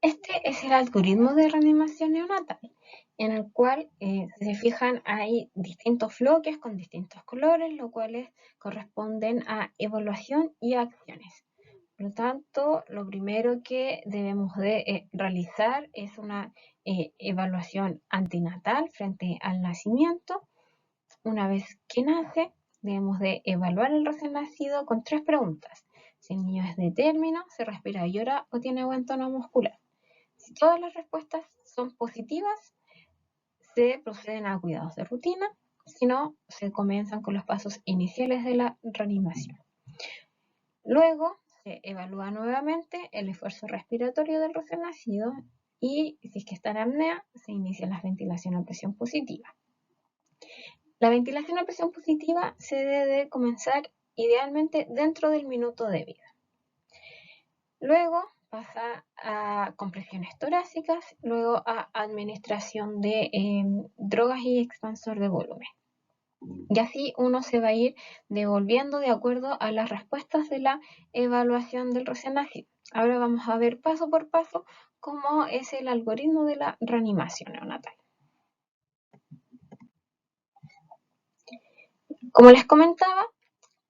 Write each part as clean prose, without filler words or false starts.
Este es el algoritmo de reanimación neonatal, en el cual, si se fijan, hay distintos bloques con distintos colores, los cuales corresponden a evaluación y acciones. Por lo tanto, lo primero que debemos de realizar es una evaluación antinatal frente al nacimiento. Una vez que nace, debemos de evaluar al recién nacido con 3 preguntas. Si el niño es de término, se respira, llora o tiene buen tono muscular. Si todas las respuestas son positivas, se proceden a cuidados de rutina, si no, se comienzan con los pasos iniciales de la reanimación. Luego, se evalúa nuevamente el esfuerzo respiratorio del recién nacido y, si es que está en apnea, se inicia la ventilación a presión positiva. La ventilación a presión positiva se debe comenzar idealmente dentro del minuto de vida. Luego pasa a compresiones torácicas, luego a administración de drogas y expansor de volumen. Y así uno se va a ir devolviendo de acuerdo a las respuestas de la evaluación del recién nacido. Ahora vamos a ver paso por paso cómo es el algoritmo de la reanimación neonatal. Como les comentaba,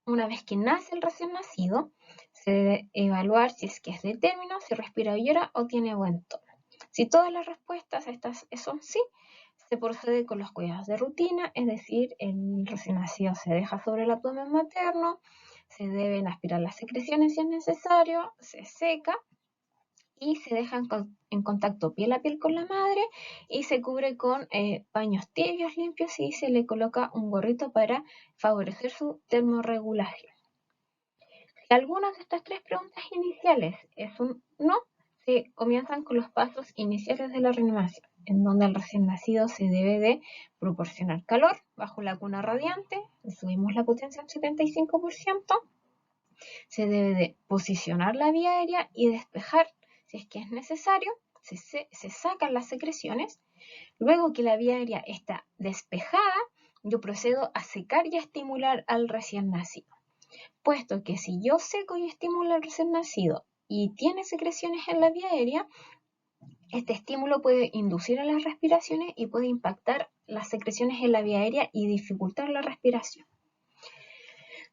una vez que nace el recién nacido, se debe evaluar si es que es de término, si respira o llora o tiene buen tono. Si todas las respuestas a estas son sí, se procede con los cuidados de rutina, es decir, el recién nacido se deja sobre el abdomen materno, se deben aspirar las secreciones si es necesario, se seca y se deja en contacto piel a piel con la madre y se cubre con paños tibios limpios y se le coloca un gorrito para favorecer su termorregulación. Si algunas de estas 3 preguntas iniciales es un no, se comienzan con los pasos iniciales de la reanimación, en donde al recién nacido se debe de proporcionar calor bajo la cuna radiante, le subimos la potencia al 75%, se debe de posicionar la vía aérea y despejar si es que es necesario, se sacan las secreciones. Luego que la vía aérea está despejada, yo procedo a secar y a estimular al recién nacido. Puesto que si yo seco y estimulo al recién nacido y tiene secreciones en la vía aérea, este estímulo puede inducir a las respiraciones y puede impactar las secreciones en la vía aérea y dificultar la respiración.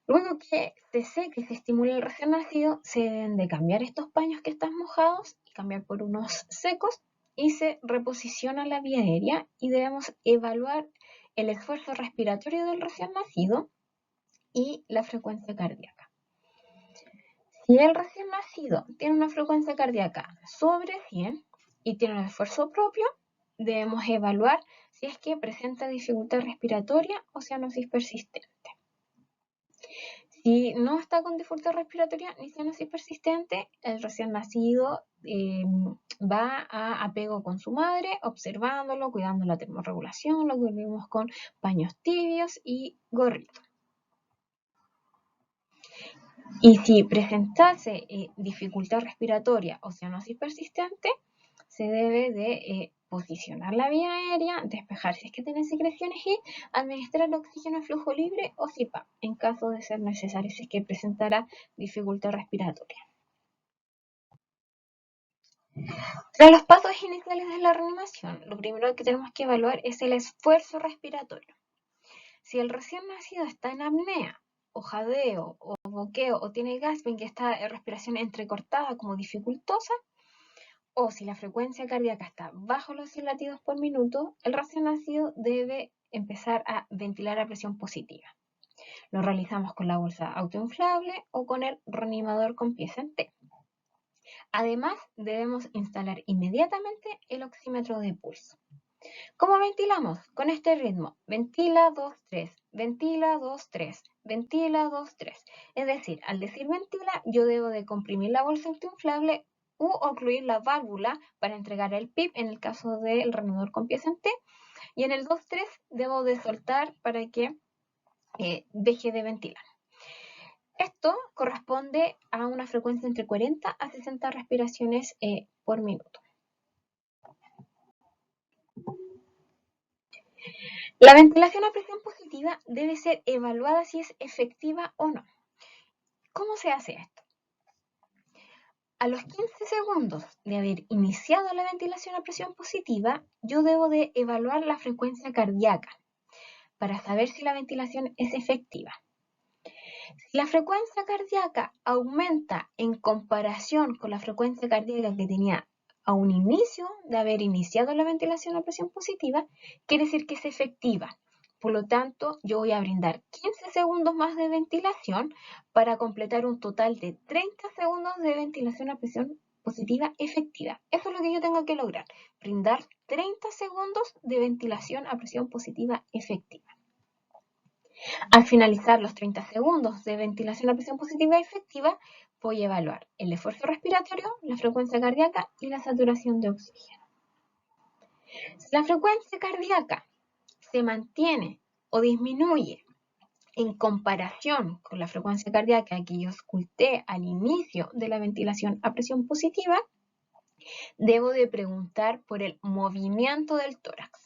Luego que se seque y se estimule el recién nacido, se deben de cambiar estos paños que están mojados y cambiar por unos secos y se reposiciona la vía aérea y debemos evaluar el esfuerzo respiratorio del recién nacido y la frecuencia cardíaca. Si el recién nacido tiene una frecuencia cardíaca sobre 100 y tiene un esfuerzo propio, debemos evaluar si es que presenta dificultad respiratoria o cianosis persistente. Si no está con dificultad respiratoria ni cianosis persistente, el recién nacido va a apego con su madre, observándolo, cuidando la termorregulación, lo cubrimos con paños tibios y gorrito. Y si presentase dificultad respiratoria o cianosis persistente, se debe de posicionar la vía aérea, despejar si es que tiene secreciones y administrar oxígeno a flujo libre o CPAP en caso de ser necesario si es que presentara dificultad respiratoria. Tras los pasos iniciales de la reanimación, lo primero que tenemos que evaluar es el esfuerzo respiratorio. Si el recién nacido está en apnea, o jadeo, o boqueo, o tiene gasping, que está en respiración entrecortada como dificultosa, o si la frecuencia cardíaca está bajo los 100 latidos por minuto, el recién nacido debe empezar a ventilar a presión positiva. Lo realizamos con la bolsa autoinflable o con el reanimador con pieza en T. Además, debemos instalar inmediatamente el oxímetro de pulso. ¿Cómo ventilamos? Con este ritmo. Ventila 2-3, ventila 2-3, ventila 2-3. Es decir, al decir ventila, yo debo de comprimir la bolsa autoinflable u ocluir la válvula para entregar el PIP en el caso del reanimador con pieza en T. Y en el 2-3 debo de soltar para que deje de ventilar. Esto corresponde a una frecuencia entre 40 a 60 respiraciones por minuto. La ventilación a presión positiva debe ser evaluada si es efectiva o no. ¿Cómo se hace esto? A los 15 segundos de haber iniciado la ventilación a presión positiva, yo debo de evaluar la frecuencia cardíaca para saber si la ventilación es efectiva. Si la frecuencia cardíaca aumenta en comparación con la frecuencia cardíaca que tenía a un inicio de haber iniciado la ventilación a presión positiva, quiere decir que es efectiva. Por lo tanto, yo voy a brindar 15 segundos más de ventilación para completar un total de 30 segundos de ventilación a presión positiva efectiva. Eso es lo que yo tengo que lograr, brindar 30 segundos de ventilación a presión positiva efectiva. Al finalizar los 30 segundos de ventilación a presión positiva efectiva, voy a evaluar el esfuerzo respiratorio, la frecuencia cardíaca y la saturación de oxígeno. Si la frecuencia cardíaca se mantiene o disminuye en comparación con la frecuencia cardíaca que yo oculté al inicio de la ventilación a presión positiva, debo de preguntar por el movimiento del tórax.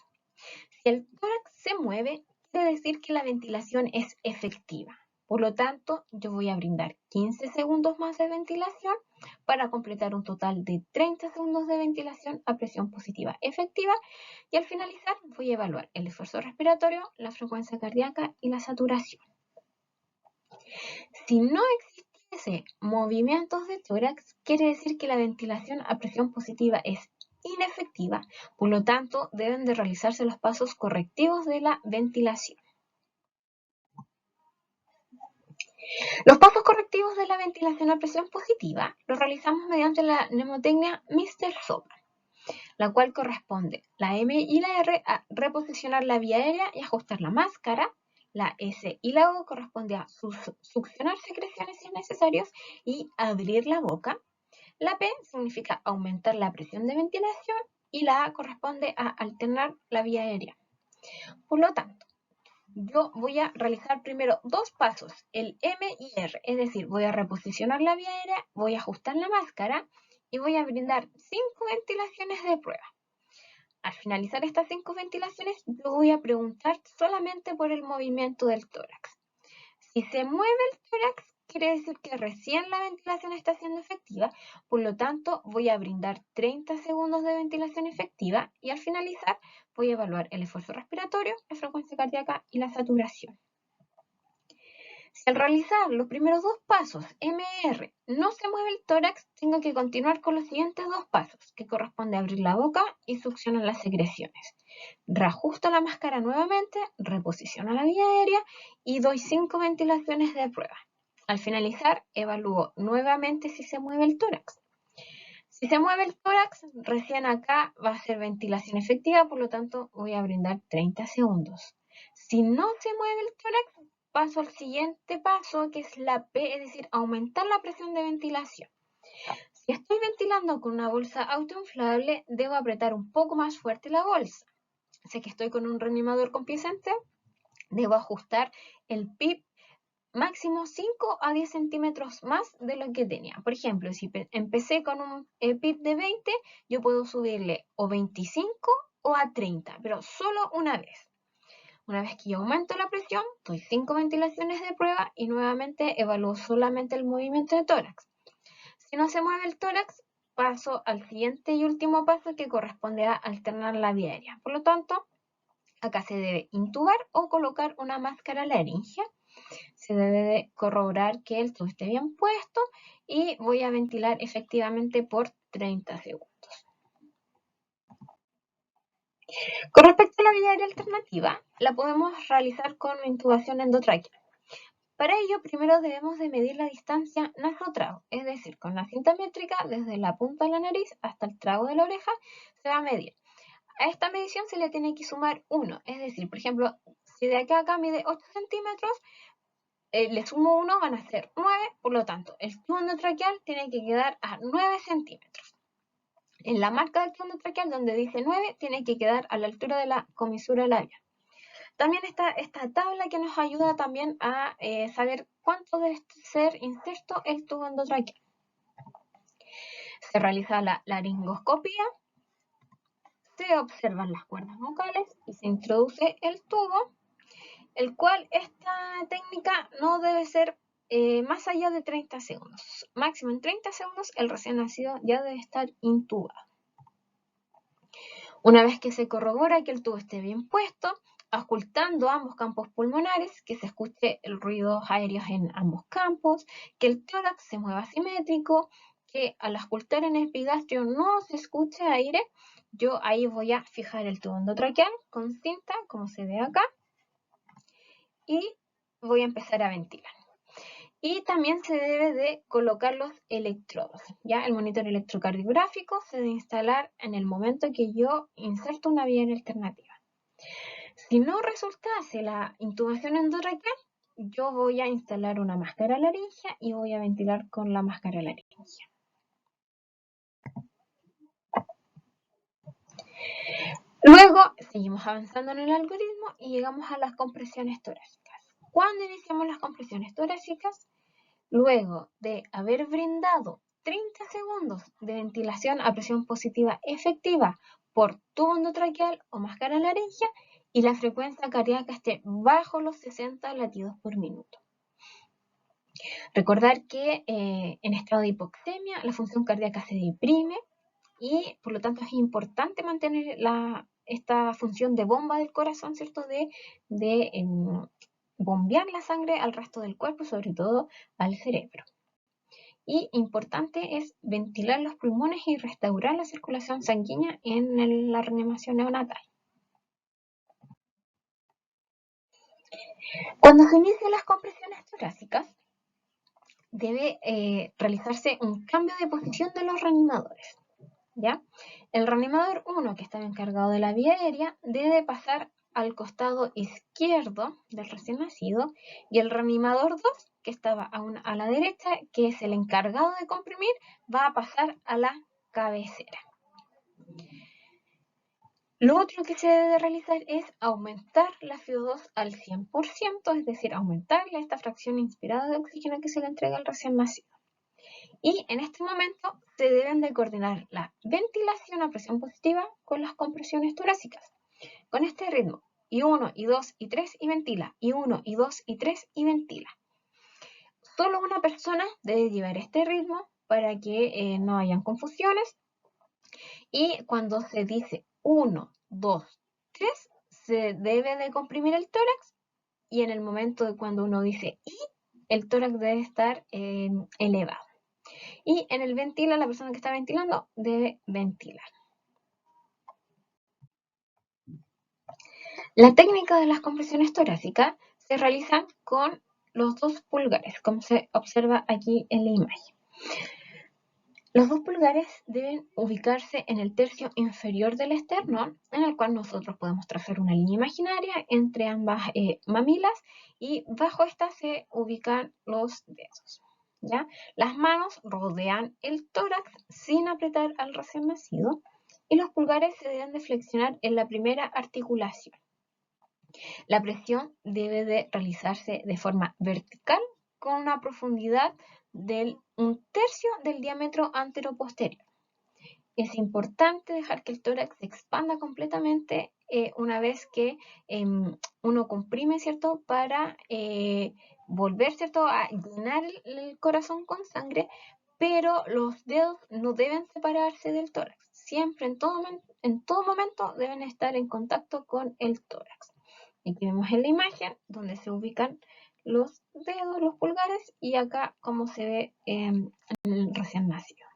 Si el tórax se mueve, quiere decir que la ventilación es efectiva. Por lo tanto, yo voy a brindar 15 segundos más de ventilación para completar un total de 30 segundos de ventilación a presión positiva efectiva y al finalizar voy a evaluar el esfuerzo respiratorio, la frecuencia cardíaca y la saturación. Si no existiese movimientos de tórax, quiere decir que la ventilación a presión positiva es inefectiva, por lo tanto deben de realizarse los pasos correctivos de la ventilación. Los pasos correctivos de la ventilación a presión positiva los realizamos mediante la mnemotecnia Mr. Sopra, la cual corresponde la M y la R a reposicionar la vía aérea y ajustar la máscara, la S y la O corresponde a succionar secreciones si es necesario y abrir la boca, la P significa aumentar la presión de ventilación y la A corresponde a alternar la vía aérea. Por lo tanto, yo voy a realizar primero dos pasos, el M y R, es decir, voy a reposicionar la vía aérea, voy a ajustar la máscara y voy a brindar 5 ventilaciones de prueba. Al finalizar estas 5 ventilaciones, yo voy a preguntar solamente por el movimiento del tórax. Si se mueve el tórax, quiere decir que recién la ventilación está siendo efectiva, por lo tanto voy a brindar 30 segundos de ventilación efectiva y al finalizar voy a evaluar el esfuerzo respiratorio, la frecuencia cardíaca y la saturación. Si al realizar los primeros dos pasos, MR, no se mueve el tórax, tengo que continuar con los siguientes dos pasos, que corresponde a abrir la boca y succionar las secreciones. Reajusto la máscara nuevamente, reposiciono la vía aérea y doy 5 ventilaciones de prueba. Al finalizar, evalúo nuevamente si se mueve el tórax. Si se mueve el tórax, recién acá va a ser ventilación efectiva, por lo tanto voy a brindar 30 segundos. Si no se mueve el tórax, paso al siguiente paso, que es la P, es decir, aumentar la presión de ventilación. Si estoy ventilando con una bolsa autoinflable, debo apretar un poco más fuerte la bolsa. Si es que estoy con un reanimador con piezante, debo ajustar el PIP máximo 5 a 10 centímetros más de lo que tenía. Por ejemplo, si empecé con un PIP de 20, yo puedo subirle o 25 o a 30, pero solo una vez. Una vez que yo aumento la presión, doy 5 ventilaciones de prueba y nuevamente evalúo solamente el movimiento de tórax. Si no se mueve el tórax, paso al siguiente y último paso que corresponde a alternar la vía aérea. Por lo tanto, acá se debe intubar o colocar una máscara laringea. Se debe de corroborar que el tubo esté bien puesto y voy a ventilar efectivamente por 30 segundos. Con respecto a la vía aérea alternativa, la podemos realizar con intubación endotráquea. Para ello, primero debemos de medir la distancia nasotrago, es decir, con la cinta métrica desde la punta de la nariz hasta el trago de la oreja se va a medir. A esta medición se le tiene que sumar 1, es decir, por ejemplo, si de acá a acá mide 8 centímetros, le sumo 1, van a ser 9, por lo tanto, el tubo endotraqueal tiene que quedar a 9 centímetros. En la marca del tubo endotraqueal donde dice 9, tiene que quedar a la altura de la comisura labial. También está esta tabla que nos ayuda también a saber cuánto debe ser inserto el tubo endotraqueal. Se realiza la laringoscopía, se observan las cuerdas vocales y se introduce el tubo, el cual esta técnica no debe ser más allá de 30 segundos. Máximo en 30 segundos el recién nacido ya debe estar intubado. Una vez que se corrobora que el tubo esté bien puesto, ocultando ambos campos pulmonares, que se escuche el ruido aéreo en ambos campos, que el tórax se mueva simétrico, que al ocultar en el epigastrio no se escuche aire, yo ahí voy a fijar el tubo endotraqueal con cinta, como se ve acá, y voy a empezar a ventilar. Y también se debe de colocar los electrodos. ¿Ya? El monitor electrocardiográfico se debe instalar en el momento que yo inserto una vía alternativa. Si no resultase la intubación endotraqueal, yo voy a instalar una máscara laringea y voy a ventilar con la máscara laringea. Luego seguimos avanzando en el algoritmo y llegamos a las compresiones torácicas. ¿Cuándo iniciamos las compresiones torácicas? Luego de haber brindado 30 segundos de ventilación a presión positiva efectiva por tubo endotraqueal o máscara laringea y la frecuencia cardíaca esté bajo los 60 latidos por minuto. Recordar que en estado de hipoxemia la función cardíaca se deprime y por lo tanto es importante mantener esta función de bomba del corazón, ¿cierto? De bombear la sangre al resto del cuerpo, sobre todo al cerebro. Y importante es ventilar los pulmones y restaurar la circulación sanguínea en la reanimación neonatal. Cuando se inician las compresiones torácicas, debe realizarse un cambio de posición de los reanimadores. ¿Ya? El reanimador 1, que estaba encargado de la vía aérea, debe pasar al costado izquierdo del recién nacido, y el reanimador 2, que estaba a la derecha, que es el encargado de comprimir, va a pasar a la cabecera. Lo otro que se debe realizar es aumentar la FiO2 al 100%, es decir, aumentarle esta fracción inspirada de oxígeno que se le entrega al recién nacido. Y en este momento se deben de coordinar la ventilación a presión positiva con las compresiones torácicas. Con este ritmo, y 1, y 2, y 3, y ventila, y 1, y 2, y 3, y ventila. Solo una persona debe llevar este ritmo para que no hayan confusiones. Y cuando se dice 1, 2, 3, se debe de comprimir el tórax. Y en el momento de cuando uno dice I, el tórax debe estar elevado. Y en el ventila, la persona que está ventilando debe ventilar. La técnica de las compresiones torácicas se realiza con los dos pulgares, como se observa aquí en la imagen. Los dos pulgares deben ubicarse en el tercio inferior del esternón, en el cual nosotros podemos trazar una línea imaginaria entre ambas mamilas, y bajo esta se ubican los dedos. ¿Ya? Las manos rodean el tórax sin apretar al recién nacido, y los pulgares se deben de flexionar en la primera articulación. La presión debe de realizarse de forma vertical con una profundidad de 1/3 del diámetro anteroposterior. Es importante dejar que el tórax se expanda completamente una vez que uno comprime, ¿cierto? Para volver, ¿cierto? A llenar el corazón con sangre, pero los dedos no deben separarse del tórax. Siempre, en todo momento, deben estar en contacto con el tórax. Aquí vemos en la imagen donde se ubican los dedos, los pulgares, y acá como se ve en el recién nacido.